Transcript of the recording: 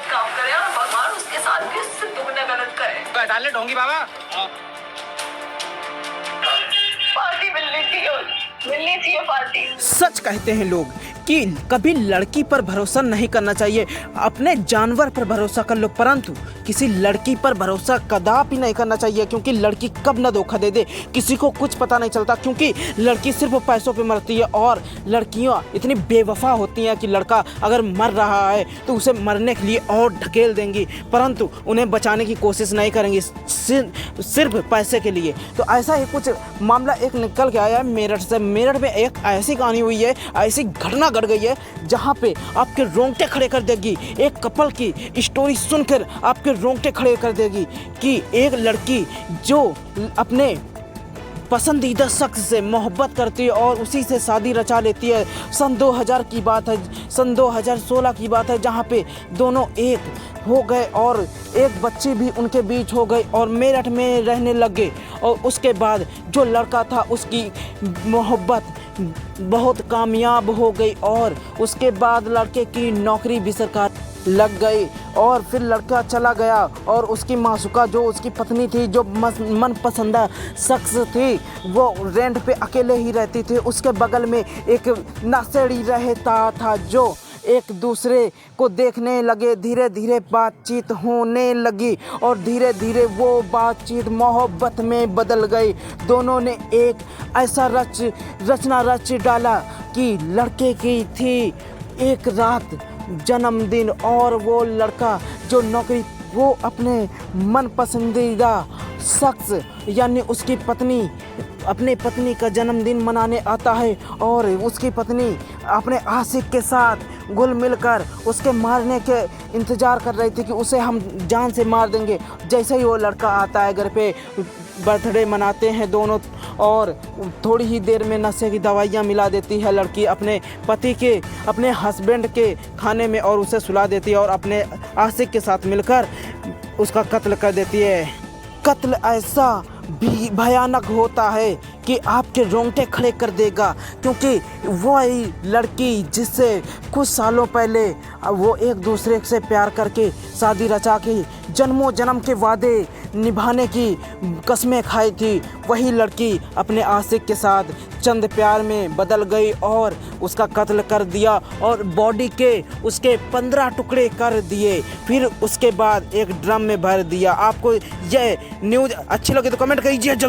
काम करे और भगवान उसके साथ भी उससे दुगना गलत करे। पहचान ले ढोंगी बाबा। पार्टी मिलनी चाहिए पार्टी। सच कहते हैं लोग कि कभी लड़की पर भरोसा नहीं करना चाहिए, अपने जानवर पर भरोसा कर लो, परंतु किसी लड़की पर भरोसा कदापि नहीं करना चाहिए, क्योंकि लड़की कब ना धोखा दे दे किसी को कुछ पता नहीं चलता। क्योंकि लड़की सिर्फ पैसों पे मरती है और लड़कियां इतनी बेवफा होती हैं कि लड़का अगर मर रहा है तो उसे मरने के लिए और ढकेल देंगी, परंतु उन्हें बचाने की कोशिश नहीं करेंगी सिर्फ पैसे के लिए। तो ऐसा ही कुछ मामला एक निकल के आया है मेरठ से। मेरठ में एक ऐसी कहानी हुई है, ऐसी घटना घट गई है जहां पे आपके रोंगटे खड़े कर देगी। एक कपल की स्टोरी सुनकर आपके रोंगटे खड़े कर देगी कि एक लड़की जो अपने पसंदीदा शख्स से मोहब्बत करती है और उसी से शादी रचा लेती है। सन 2000 की बात है, सन 2016 की बात है, जहाँ पे दोनों एक हो गए और एक बच्ची भी उनके बीच हो गई और मेरठ में रहने लगे। और उसके बाद जो लड़का था उसकी मोहब्बत बहुत कामयाब हो गई और उसके बाद लड़के की नौकरी भी सरकार लग गई और फिर लड़का चला गया और उसकी मासूका जो उसकी पत्नी थी, जो मनपसंदा शख्स थी, वो रेंट पे अकेले ही रहती थी। उसके बगल में एक नशेड़ी रहता था जो एक दूसरे को देखने लगे, धीरे धीरे बातचीत होने लगी और धीरे धीरे वो बातचीत मोहब्बत में बदल गई। दोनों ने एक ऐसा रचना रच डाला कि लड़के की थी एक रात जन्मदिन और वो लड़का जो नौकरी, वो अपने मन पसंदीदा शख्स यानी उसकी पत्नी, अपने पत्नी का जन्मदिन मनाने आता है और उसकी पत्नी अपने आशिक के साथ घुल मिलकर उसके मारने के इंतज़ार कर रही थी कि उसे हम जान से मार देंगे। जैसे ही वो लड़का आता है घर पे, बर्थडे मनाते हैं दोनों और थोड़ी ही देर में नशे की दवाइयाँ मिला देती है लड़की अपने पति के, अपने हस्बैंड के खाने में और उसे सुला देती है और अपने आशिक के साथ मिलकर उसका कत्ल कर देती है। कत्ल ऐसा भी भयानक होता है कि आपके रोंगटे खड़े कर देगा, क्योंकि वही लड़की जिससे कुछ सालों पहले वो एक दूसरे से प्यार करके शादी रचा के जन्मों जन्म के वादे निभाने की कस्में खाई थी, वही लड़की अपने आशिक के साथ चंद प्यार में बदल गई और उसका कत्ल कर दिया और बॉडी के उसके 15 टुकड़े कर दिए, फिर उसके बाद एक ड्रम में भर दिया। आपको यह न्यूज़ अच्छी लगी तो कमेंट कीजिए जल्दी।